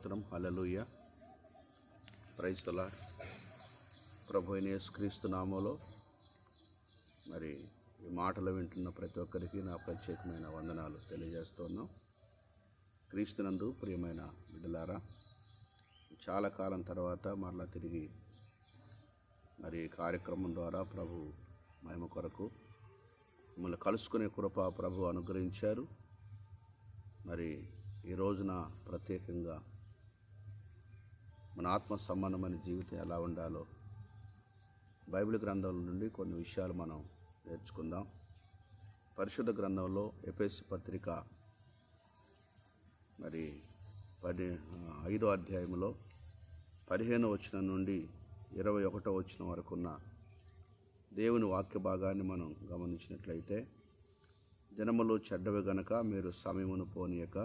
స్తోత్రం. Hallelujah. Praise the lord. ప్రభు అయిన యేసుక్రీస్తు నామములో మరి ఈ మాటలు వింటున్న ప్రతి ఒక్కరికి నా ప్రత్యేకమైన వందనాలు తెలియజేస్తున్నాం. క్రీస్తునందు ప్రియమైన బిడ్డలారా, చాలా కాలం తర్వాత మరలా తిరిగి మరి కార్యక్రమం ద్వారా ప్రభు మహిమ కొరకు మిమ్మల్ని కలుసుకునే కృప ప్రభు అనుగ్రహించారు. మరి ఈ రోజున ప్రత్యేకంగా మన ఆత్మ సంబంధమైన జీవితం ఎలా ఉండాలో బైబిల్ గ్రంథం నుండి కొన్ని విషయాలు మనం నేర్చుకుందాం. పరిశుద్ధ గ్రంథంలో ఎఫెసీ పత్రిక మరి 5వ అధ్యాయంలో 15వ వచనం నుండి 21వ వచనం వరకు ఉన్న దేవుని వాక్య భాగాన్ని మనం గమనించినట్లయితే, దినములు చెడ్డవి గనక మీరు సమయమును పోనీయక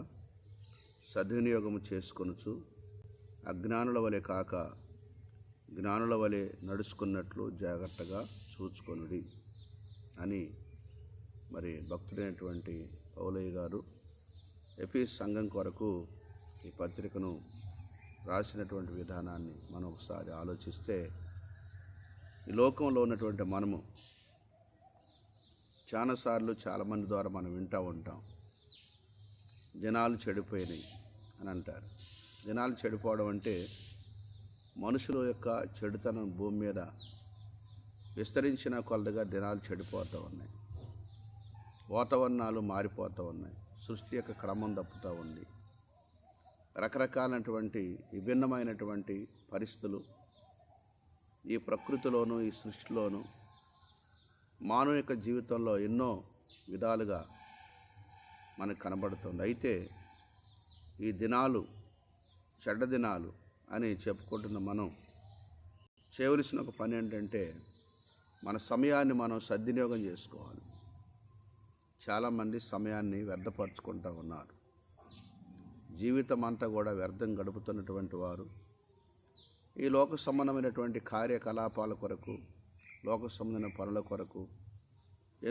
సద్వినియోగము చేసుకొనుచు అజ్ఞానుల వలె కాక జ్ఞానుల వలె నడుచుకున్నట్లు జాగ్రత్తగా చూచుకొనుడి అని మరి భక్తుడైనటువంటి పౌలయ్య గారు ఎఫెసీ సంఘం కొరకు ఈ పత్రికను రాసినటువంటి విధానాన్ని మనం ఒకసారి ఆలోచిస్తే, ఈ లోకంలో ఉన్నటువంటి మనము చాలాసార్లు చాలామంది ద్వారా మనం వింటూ ఉంటాం, జనాలు చెడిపోయినాయి అని అంటారు. జనాలు చెడిపోవడం అంటే మనుషుల యొక్క చెడుతనం భూమి మీద విస్తరించిన కొలదిగా దినాలు చెడిపోతూ ఉన్నాయి. వాతావరణాలు మారిపోతూ ఉన్నాయి. సృష్టి యొక్క క్రమం తప్పుతూ ఉంది. రకరకాలైనటువంటి విభిన్నమైనటువంటి పరిస్థితులు ఈ ప్రకృతిలోను ఈ సృష్టిలోను మానవ యొక్క జీవితంలో ఎన్నో విధాలుగా మనకు కనబడుతుంది. అయితే ఈ దినాలు చెడ్డ దినాలు అని చెప్పుకుంటున్న మనం చేయవలసిన ఒక పని ఏంటంటే, మన సమయాన్ని మనం సద్వినియోగం చేసుకోవాలి. చాలామంది సమయాన్ని వ్యర్థపరుచుకుంటూ ఉన్నారు. జీవితం అంతా కూడా వ్యర్థం గడుపుతున్నటువంటి వారు ఈ లోక సంబంధమైనటువంటి కార్యకలాపాల కొరకు, లోక సంబంధమైన పనుల కొరకు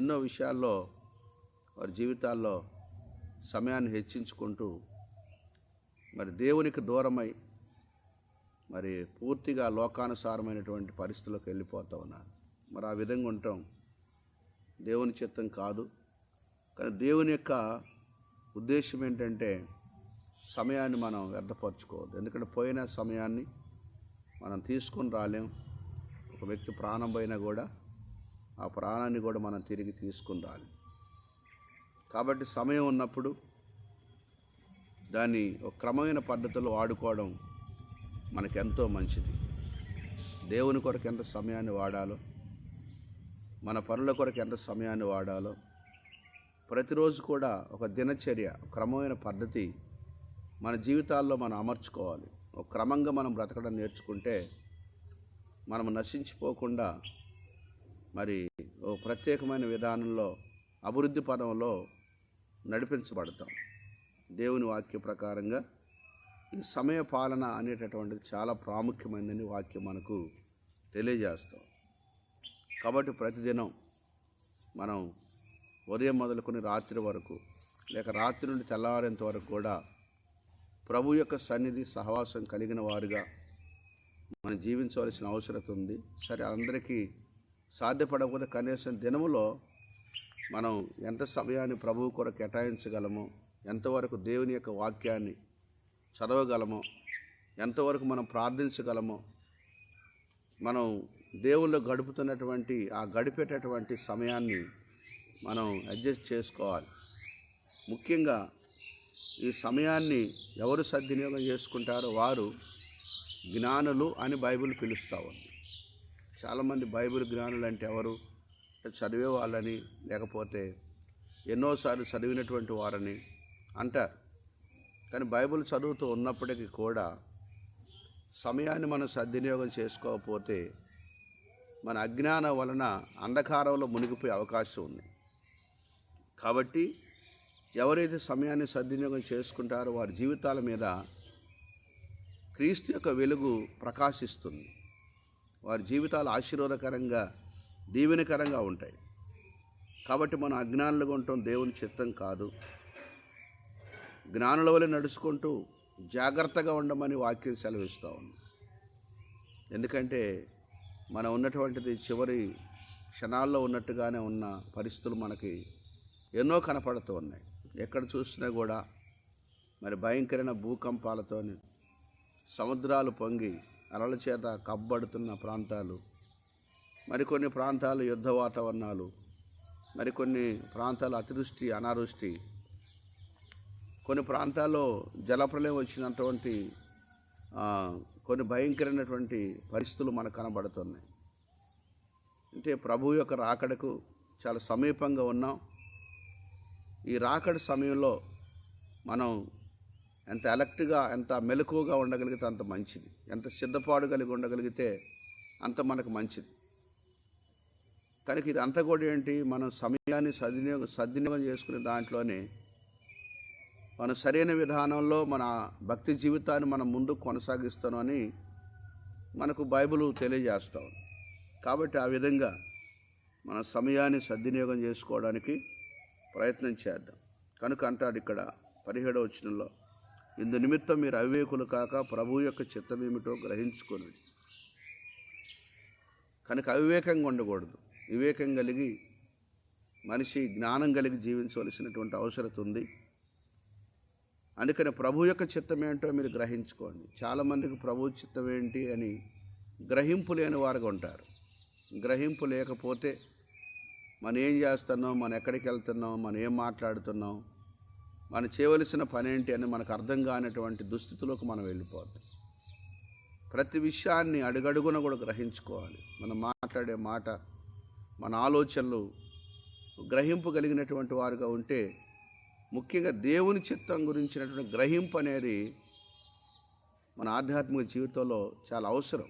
ఎన్నో విషయాల్లో వారి జీవితాల్లో సమయాన్ని హెచ్చించుకుంటూ మరి దేవునికి దూరమై మరి పూర్తిగా లోకానుసారమైనటువంటి పరిస్థితులకు వెళ్ళిపోతూ ఉన్నారు. మరి ఆ విధంగా ఉండటం దేవుని చిత్తం కాదు. కానీ దేవుని యొక్క ఉద్దేశం ఏంటంటే, సమయాన్ని మనం వ్యర్థపరచుకోవద్దు. ఎందుకంటే పోయిన సమయాన్ని మనం తీసుకొని రాలేం. ఒక వ్యక్తి ప్రాణం పోయినా కూడా ఆ ప్రాణాన్ని కూడా మనం తిరిగి తీసుకుని రాలేం. కాబట్టి సమయం ఉన్నప్పుడు దాన్ని ఒక క్రమమైన పద్ధతిలో వాడుకోవడం మనకెంతో మంచిది. దేవుని కొరకు ఎంత సమయాన్ని వాడాలో, మన పనుల కొరకు ఎంత సమయాన్ని వాడాలో ప్రతిరోజు కూడా ఒక దినచర్య, క్రమమైన పద్ధతి మన జీవితాల్లో మనం అమర్చుకోవాలి. ఒక క్రమంగా మనం బ్రతకడం నేర్చుకుంటే మనం నశించిపోకుండా మరి ఓ ప్రత్యేకమైన విధానంలో అభివృద్ధి పదంలో నడిపించబడతాం. దేవుని వాక్య ప్రకారంగా ఈ సమయ పాలన అనేటటువంటిది చాలా ప్రాముఖ్యమైనదని వాక్యం మనకు తెలియజేస్తాం. కాబట్టి ప్రతిదినం మనం ఉదయం మొదలుకొని రాత్రి వరకు, లేక రాత్రి నుండి తెల్లవారేంత వరకు కూడా ప్రభు యొక్క సన్నిధి సహవాసం కలిగిన వారుగా మనం జీవించవలసిన అవసరం ఉంది. సరే, అందరికీ సాధ్యపడకపోతే కనీసం దినములో మనం ఎంత సమయాన్ని ప్రభువు కొరకు కేటాయించగలమో, ఎంతవరకు దేవుని యొక్క వాక్యాన్ని చదవగలమో, ఎంతవరకు మనం ప్రార్థించగలమో, మనం దేవుళ్ళు గడుపుతున్నటువంటి ఆ గడిపేటటువంటి సమయాన్ని మనం అడ్జస్ట్ చేసుకోవాలి. ముఖ్యంగా ఈ సమయాన్ని ఎవరు సద్వినియోగం చేసుకుంటారో వారు జ్ఞానులు అని బైబిల్ పిలుస్తూ ఉంది. చాలామంది బైబిల్ జ్ఞానులు అంటే ఎవరు? చదివే వాళ్ళని, లేకపోతే ఎన్నోసార్లు చదివినటువంటి వారని అంటారు. కానీ బైబిల్ చదువుతూ ఉన్నప్పటికీ కూడా సమయాన్ని మనం సద్వినియోగం చేసుకోకపోతే మన అజ్ఞానం వలన అంధకారంలో మునిగిపోయే అవకాశం ఉంది. కాబట్టి ఎవరైతే సమయాన్ని సద్వినియోగం చేసుకుంటారో వారి జీవితాల మీద క్రీస్తు యొక్క వెలుగు ప్రకాశిస్తుంది. వారి జీవితాలు ఆశీర్వాదకరంగా, దీవెనకరంగా ఉంటాయి. కాబట్టి మనం అజ్ఞానులుగా ఉండటం దేవుని చిత్తం కాదు. జ్ఞానుల వలె నడుచుకుంటూ జాగ్రత్తగా ఉండమని వాక్యం సెలవిస్తూ ఉంది. ఎందుకంటే మనం ఉన్నటువంటిది చివరి క్షణాల్లో ఉన్నట్టుగానే ఉన్న పరిస్థితులు మనకి ఎన్నో కనపడుతూ ఉన్నాయి. ఎక్కడ చూసినా కూడా మరి భయంకరమైన భూకంపాలతోని సముద్రాలు పొంగి అలల చేత కప్పబడుతున్న ప్రాంతాలు, మరికొన్ని ప్రాంతాలు యుద్ధ వాతావరణాలు, మరికొన్ని ప్రాంతాలు అతివృష్టి అనావృష్టి, కొన్ని ప్రాంతాల్లో జలప్రలయం వచ్చినటువంటి కొన్ని భయంకరమైనటువంటి పరిస్థితులు మనకు కనబడుతున్నాయి. అంటే ప్రభు యొక్క రాకడకు చాలా సమీపంగా ఉన్నాం. ఈ రాకడ సమయంలో మనం ఎంత అలర్ట్గా, ఎంత మెలకువగా ఉండగలిగితే అంత మంచిది. ఎంత సిద్ధపాటు కలిగి ఉండగలిగితే అంత మనకు మంచిది. కనుక ఇది అంతా కూడా ఏంటి, మనం సమయాన్ని సద్వినియోగం చేసుకునే దాంట్లోనే మన సరైన విధానంలో మన భక్తి జీవితాన్ని మనం ముందుకు కొనసాగిస్తామని మనకు బైబిల్ తెలియజేస్తాం. కాబట్టి ఆ విధంగా మన సమయాన్ని సద్వినియోగం చేసుకోవడానికి ప్రయత్నం చేద్దాం. కనుక అంటాడు ఇక్కడ 17వ వచనంలో, ఇందు నిమిత్తం మీరు అవివేకులు కాక ప్రభువు యొక్క చిత్తం ఏమిటో గ్రహించుకోండి. కనుక అవివేకంగా ఉండకూడదు. వివేకం కలిగి మనిషి జ్ఞానం కలిగి జీవించవలసినటువంటి అవసరం ఉంది. అందుకని ప్రభు యొక్క చిత్తం ఏంటో మీరు గ్రహించుకోండి. చాలామందికి ప్రభు చిత్తం ఏంటి అని గ్రహింపు లేని వారుగా ఉంటారు. గ్రహింపు లేకపోతే మనం ఏం చేస్తున్నాం, మనం ఎక్కడికి వెళ్తున్నాం, మనం ఏం మాట్లాడుతున్నాం, మనం చేయవలసిన పని ఏంటి అని మనకు అర్థం కానటువంటి దుస్థితిలోకి మనం వెళ్ళిపోతాం. ప్రతి విషయాన్ని అడుగడుగున కూడా గ్రహించుకోవాలి. మనం మాట్లాడే మాట, మన ఆలోచనలు గ్రహింపు కలిగినటువంటి వారుగా ఉంటే, ముఖ్యంగా దేవుని చిత్తం గురించినటువంటి గ్రహింపు అనేది మన ఆధ్యాత్మిక జీవితంలో చాలా అవసరం.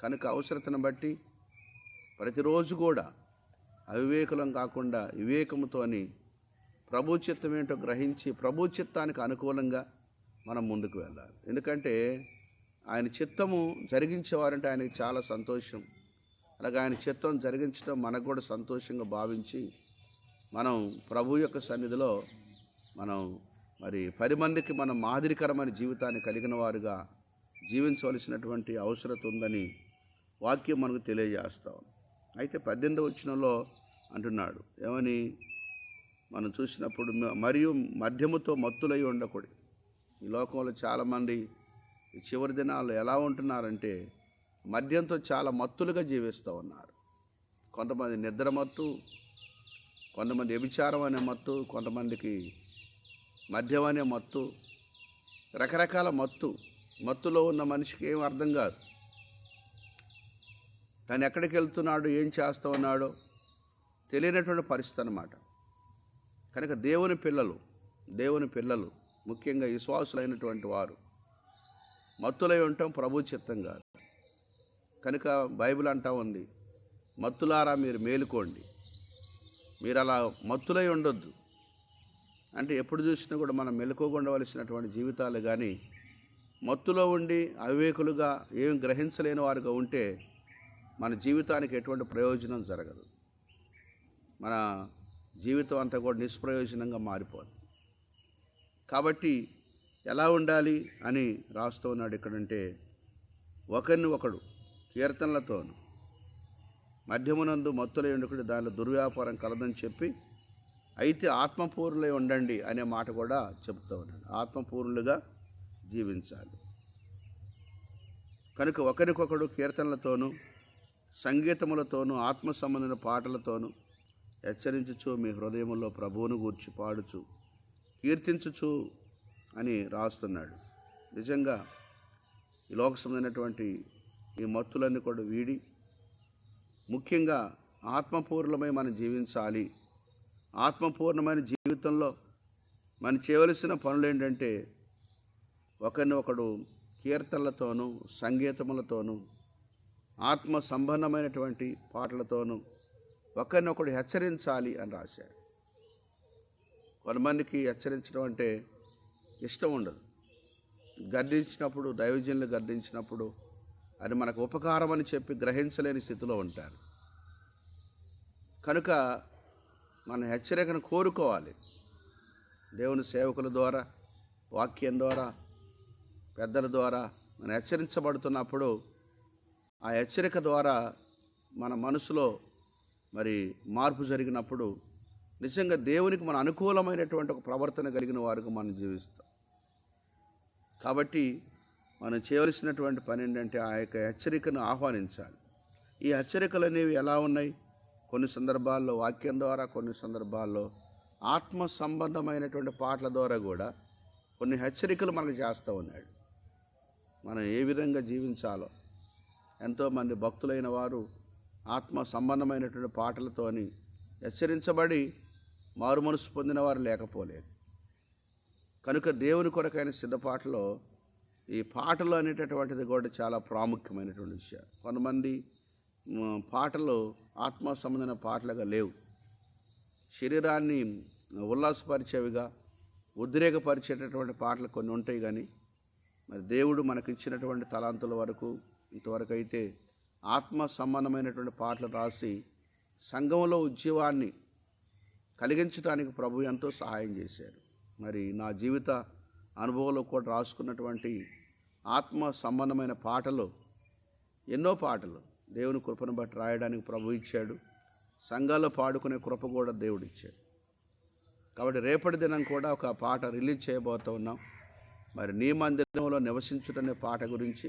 కనుక అవసరతను బట్టి ప్రతిరోజు కూడా అవివేకులం కాకుండా వివేకముతోని ప్రభు చిత్తం ఏంటో గ్రహించి ప్రభు చిత్తానికి అనుకూలంగా మనం ముందుకు వెళ్ళాలి. ఎందుకంటే ఆయన చిత్తము జరిగించేవారంటే ఆయనకి చాలా సంతోషం. అలాగే ఆయన చిత్తం జరిగించడం మనకు కూడా సంతోషంగా భావించి మనం ప్రభు యొక్క సన్నిధిలో మనం మరి 10 మందికి మనం మాదిరికరమైన జీవితాన్ని కలిగిన వారుగా జీవించవలసినటువంటి అవసరం ఉందని వాక్యం మనకు తెలియజేస్తాం. అయితే 18వ వచనంలో అంటున్నాడు ఏమని మనం చూసినప్పుడు, మరియు మద్యముతో మత్తులై ఉండకూడదు. ఈ లోకంలో చాలామంది ఈ చివరి దినాల్లో ఎలా ఉంటున్నారంటే మద్యంతో చాలా మత్తులుగా జీవిస్తూ ఉన్నారు. కొంతమంది నిద్ర మత్తు, కొంతమంది వ్యభిచారం అనే మత్తు, కొంతమందికి మద్యం అనే మత్తు, రకరకాల మత్తులో ఉన్న మనిషికి ఏం అర్థం కాదు. కానీ ఎక్కడికి వెళ్తున్నాడు, ఏం చేస్తూ ఉన్నాడో తెలియనటువంటి పరిస్థితి అన్నమాట. కనుక దేవుని పిల్లలు ముఖ్యంగా విశ్వాసులైనటువంటి వారు మత్తులై ఉండటం ప్రభు చిత్తం కాదు. కనుక బైబిల్ అంటా ఉంది, మత్తులారా మీరు మేలుకోండి. మీరు అలా మత్తులై ఉండొద్దు. అంటే ఎప్పుడు చూసినా కూడా మనం మెలకువగా ఉండవలసినటువంటి జీవితాలు, కానీ మత్తులో ఉండి అవివేకులుగా ఏం గ్రహించలేని వారుగా ఉంటే మన జీవితానికి ఎటువంటి ప్రయోజనం జరగదు. మన జీవితం అంతా కూడా నిష్ప్రయోజనంగా మారిపోదు. కాబట్టి ఎలా ఉండాలి అని రాస్తూ ఉన్నాడు ఇక్కడంటే, ఒకరిని ఒకడు కీర్తనలతోను మధ్యమునందు మత్తులై ఉండకుడి, దానిలో దుర్వ్యాపారం కలదని చెప్పి, అయితే ఆత్మపూర్ణులై ఉండండి అనే మాట కూడా చెప్తూ ఉన్నాడు. ఆత్మపూర్ణులుగా జీవించాలి. కనుక ఒకరికొకడు కీర్తనలతోనూ సంగీతములతోనూ ఆత్మ సంబంధమైన పాటలతోనూ హెచ్చరించుచు మీ హృదయములో ప్రభువును గూర్చి పాడుచు కీర్తించుచు అని రాస్తున్నాడు. నిజంగా ఈ లోక సంబంధమైనటువంటి ఈ మత్తులన్నీ కూడా వీడి ముఖ్యంగా ఆత్మపూర్ణమై మనం జీవించాలి. ఆత్మపూర్ణమైన జీవితంలో మనం చేయవలసిన పనులు ఏంటంటే, ఒకరిని ఒకడు కీర్తనలతోనూ సంగీతములతోనూ ఆత్మ సంబంధమైనటువంటి పాటలతోనూ ఒకరినొకడు హెచ్చరించాలి అని రాశారు. కొంతమందికి హెచ్చరించడం అంటే ఇష్టం ఉండదు. గద్దించినప్పుడు, దైవజనులు గద్దించినప్పుడు అది మనకు ఉపకారం అని చెప్పి గ్రహించలేని స్థితిలో ఉంటారు. కనుక మన హెచ్చరికను కోరుకోవాలి. దేవుని సేవకుల ద్వారా, వాక్యం ద్వారా, పెద్దల ద్వారా మనం హెచ్చరించబడుతున్నప్పుడు ఆ హెచ్చరిక ద్వారా మన మనసులో మరి మార్పు జరిగినప్పుడు నిజంగా దేవునికి మన అనుకూలమైనటువంటి ఒక ప్రవర్తన కలిగిన వారికి మనం జీవిస్తాం. కాబట్టి మనం చేయవలసినటువంటి పని ఏంటంటే ఆ యొక్క హెచ్చరికను ఆహ్వానించాలి. ఈ హెచ్చరికలు అనేవి ఎలా ఉన్నాయి? కొన్ని సందర్భాల్లో వాక్యం ద్వారా, కొన్ని సందర్భాల్లో ఆత్మ సంబంధమైనటువంటి పాటల ద్వారా కూడా కొన్ని హెచ్చరికలు మనకు చేస్తూ ఉన్నాడు. మనం ఏ విధంగా జీవించాలో ఎంతోమంది భక్తులైన వారు ఆత్మ సంబంధమైనటువంటి పాటలతోని హెచ్చరించబడి మారు మనసు పొందిన వారు లేకపోలేదు. కనుక దేవుని కొరకైన సిద్ధపాటలో ఈ పాటలు అనేటటువంటిది కూడా చాలా ప్రాముఖ్యమైనటువంటి విషయం. కొంతమంది పాటలు ఆత్మ సంబంధమైన పాటలుగా లేవు, శరీరాన్ని ఉల్లాసపరిచేవిగా, ఉద్రేకపరిచేటటువంటి పాటలు కొన్ని ఉంటాయి. కానీ మరి దేవుడు మనకు ఇచ్చినటువంటి తలాంతుల వరకు ఇంతవరకు అయితే ఆత్మ సంబంధమైనటువంటి పాటలు రాసి సంఘంలో ఉద్యమాన్ని కలిగించడానికి ప్రభు ఎంతో సహాయం చేశారు. మరి నా జీవిత అనుభవంలో కూడా రాసుకున్నటువంటి ఆత్మ సంబంధమైన పాటలు, ఎన్నో పాటలు దేవుని కృపను బట్టి రాయడానికి ప్రభు ఇచ్చాడు. సంఘాల్లో పాడుకునే కృప కూడా దేవుడు ఇచ్చాడు. కాబట్టి రేపటి దినం కూడా ఒక పాట రిలీజ్ చేయబోతూ ఉన్నాం. మరి నీ మందిరంలో నివసించుటనే పాట గురించి,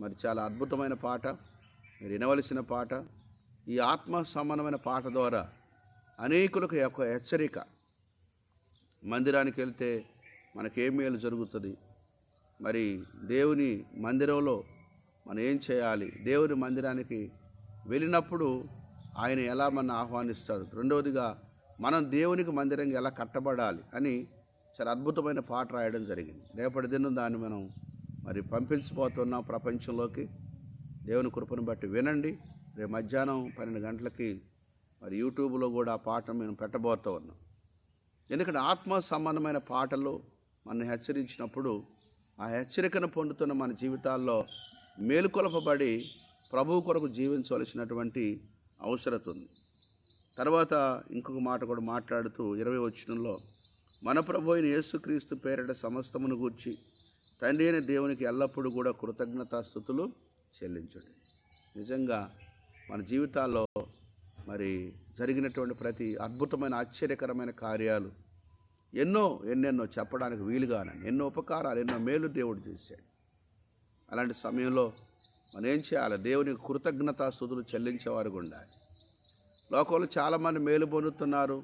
మరి చాలా అద్భుతమైన పాట, మీరు వినవలసిన పాట. ఈ ఆత్మ సంబంధమైన పాట ద్వారా అనేకులకు ఒక హెచ్చరిక. మందిరానికి వెళ్తే మనకేం మేలు జరుగుతుంది, మరి దేవుని మందిరంలో మనం ఏం చేయాలి, దేవుని మందిరానికి వెళ్ళినప్పుడు ఆయన ఎలా మన ఆహ్వానిస్తాడు, రెండవదిగా మనం దేవునికి మందిరంగా ఎలా కట్టబడాలి అని చాలా అద్భుతమైన పాట రాయడం జరిగింది. రేపటి దినం దాన్ని మనం మరి పంపించబోతున్నాం ప్రపంచంలోకి. దేవుని కృపను బట్టి వినండి. రేపు మధ్యాహ్నం 12 గంటలకి మరి యూట్యూబ్లో కూడా ఆ పాట మేము పెట్టబోతూ ఉన్నాం. ఎందుకంటే ఆత్మ సంబంధమైన పాటలు మనం హెచ్చరించినప్పుడు ఆ హెచ్చరికను పొందుతున్న మన జీవితాల్లో మేలుకొలపబడి ప్రభువు కొరకు జీవించవలసినటువంటి అవసరత ఉంది. తర్వాత ఇంకొక మాట కూడా మాట్లాడుతూ 20వ వచనంలో మన ప్రభు అయిన యేసుక్రీస్తు పేరిట సమస్తమును గూర్చి తండ్రి అయిన దేవునికి ఎల్లప్పుడూ కూడా కృతజ్ఞతాస్తుతులు చెల్లించండి. నిజంగా మన జీవితాల్లో మరి జరిగినటువంటి ప్రతి అద్భుతమైన ఆశ్చర్యకరమైన కార్యాలు ఎన్నెన్నో చెప్పడానికి వీలుగానని, ఎన్నో ఉపకారాలు, ఎన్నో మేలు దేవుడు చేశాడు. అలాంటి సమయంలో మనం ఏం చేయాలి? దేవునికి కృతజ్ఞతాస్తుతులు చెల్లించేవారుగా ఉండాలి. లోకంలో చాలామంది మేలు పొందుతున్నారు,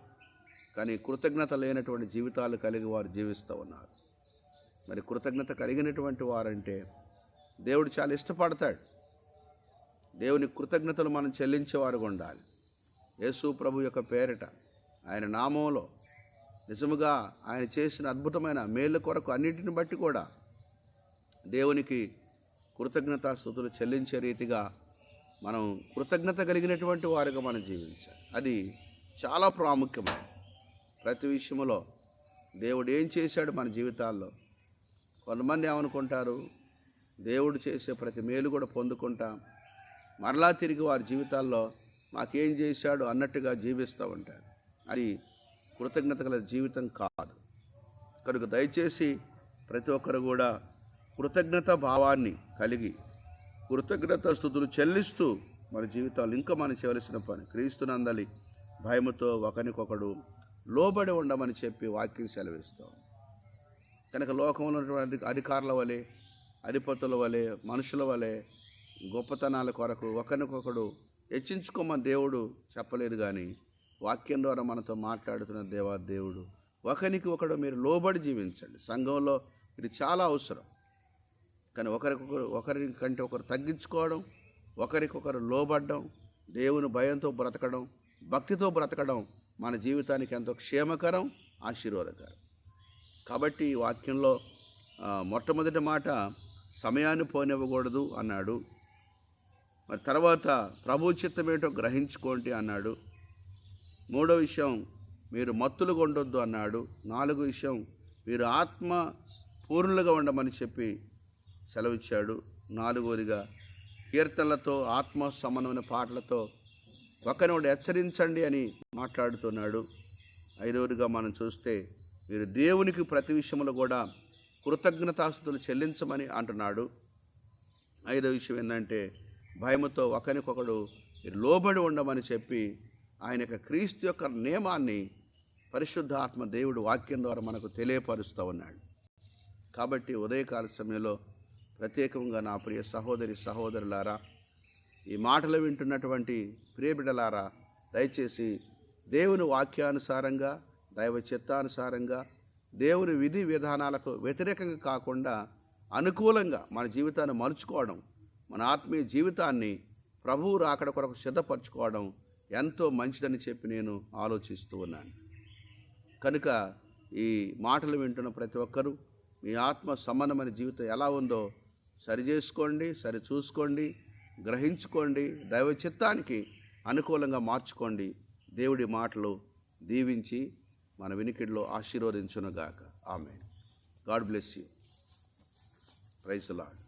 కానీ కృతజ్ఞత లేనటువంటి జీవితాలు కలిగి వారు జీవిస్తూ ఉన్నారు. మరి కృతజ్ఞత కలిగినటువంటి వారంటే దేవుడు చాలా ఇష్టపడతాడు. దేవుని కృతజ్ఞతలు మనం చెల్లించేవారుగా ఉండాలి. యేసు ప్రభు యొక్క పేరిట, ఆయన నామంలో నిజముగా ఆయన చేసిన అద్భుతమైన మేళ్ళ కొరకు అన్నింటిని బట్టి కూడా దేవునికి కృతజ్ఞతాస్తుతులు చెల్లించే రీతిగా మనం కృతజ్ఞత కలిగినటువంటి వారిగా మనం జీవించాలి. అది చాలా ప్రాముఖ్యమైనది. ప్రతి విషయంలో దేవుడు ఏం చేశాడు మన జీవితాల్లో. కొంతమంది ఏమనుకుంటారు, దేవుడు చేసే ప్రతి మేలు కూడా పొందుకుంటాం, మరలా తిరిగి వారి జీవితాల్లో మాకేం చేశాడు అన్నట్టుగా జీవిస్తూ ఉంటారు. అది కృతజ్ఞత గల జీవితం కాదు. కనుక దయచేసి ప్రతి ఒక్కరు కూడా కృతజ్ఞత భావాన్ని కలిగి కృతజ్ఞత స్తుతులు చెల్లిస్తూ మన జీవితాలు ఇంకా మనం చేయవలసిన పని క్రీస్తునందలి భయముతో ఒకరికొకడు లోబడి ఉండమని చెప్పి వాక్యం సెలవిస్తాం. కనుక లోకంలో ఉన్నటువంటి అధికారుల వలె, అధిపతుల వలె, మనుషుల వలె గొప్పతనాల కొరకు ఒకరికొకడు హెచ్చించుకోమని దేవుడు చెప్పలేదు. కానీ వాక్యం ద్వారా మనతో మాట్లాడుతున్న దేవుడు ఒకరికి ఒకడు మీరు లోబడి జీవించండి. సంఘంలో ఇది చాలా అవసరం. కానీ ఒకరి కంటే ఒకరు తగ్గించుకోవడం, ఒకరికొకరు లోబడడం, దేవుని భయంతో బ్రతకడం, భక్తితో బ్రతకడం మన జీవితానికి ఎంతో క్షేమకరం, ఆశీర్వాదకరం. కాబట్టి ఈ వాక్యంలో మొట్టమొదటి మాట సమయాన్ని పోనివ్వకూడదు అన్నాడు. మరి తర్వాత ప్రభు చిత్తమేటో గ్రహించుకోండి అన్నాడు. మూడో విషయం మీరు మత్తులుగా ఉండొద్దు అన్నాడు. 4వ విషయం మీరు ఆత్మ పూర్ణులుగా ఉండమని చెప్పి సెలవిచ్చాడు. 4వదిగా కీర్తనలతో, ఆత్మ సంబంధమైన పాటలతో ఒకరిని హెచ్చరించండి అని మాట్లాడుతున్నాడు. 5వదిగా మనం చూస్తే మీరు దేవునికి ప్రతి విషయంలో కూడా కృతజ్ఞతాస్తుతులు చెల్లించమని అంటున్నాడు. 5వ విషయం ఏంటంటే భయముతో ఒకరికొకడు లోబడి ఉండమని చెప్పి ఆయన యొక్క క్రీస్తు యొక్క నియమాన్ని పరిశుద్ధాత్మ దేవుడు వాక్యం ద్వారా మనకు తెలియపరుస్తూ ఉన్నాడు. కాబట్టి ఉదయకాల సమయంలో ప్రత్యేకంగా నా ప్రియ సహోదరి సహోదరులారా, ఈ మాటలు వింటున్నటువంటి ప్రియబిడ్డలారా, దయచేసి దేవుని వాక్యానుసారంగా, దైవ చిత్తానుసారంగా, దేవుని విధి విధానాలకు వ్యతిరేకంగా కాకుండా అనుకూలంగా మన జీవితాన్ని మలుచుకోవడం, మన ఆత్మీయ జీవితాన్ని ప్రభువు రాకడ కొరకు సిద్ధపరచుకోవడం ఎంతో మంచిదని చెప్పి నేను ఆలోచిస్తూ ఉన్నాను. కనుక ఈ మాటలు వింటున్న ప్రతి ఒక్కరూ మీ ఆత్మ సంబంధమైన జీవితం ఎలా ఉందో సరిచేసుకోండి, సరిచూసుకోండి, గ్రహించుకోండి, దైవ చిత్తానికి అనుకూలంగా మార్చుకోండి. దేవుడి మాటలు దీవించి మన వినికిడిలో ఆశీర్వదించునుగాక. Amen. God bless you. Praise the lord.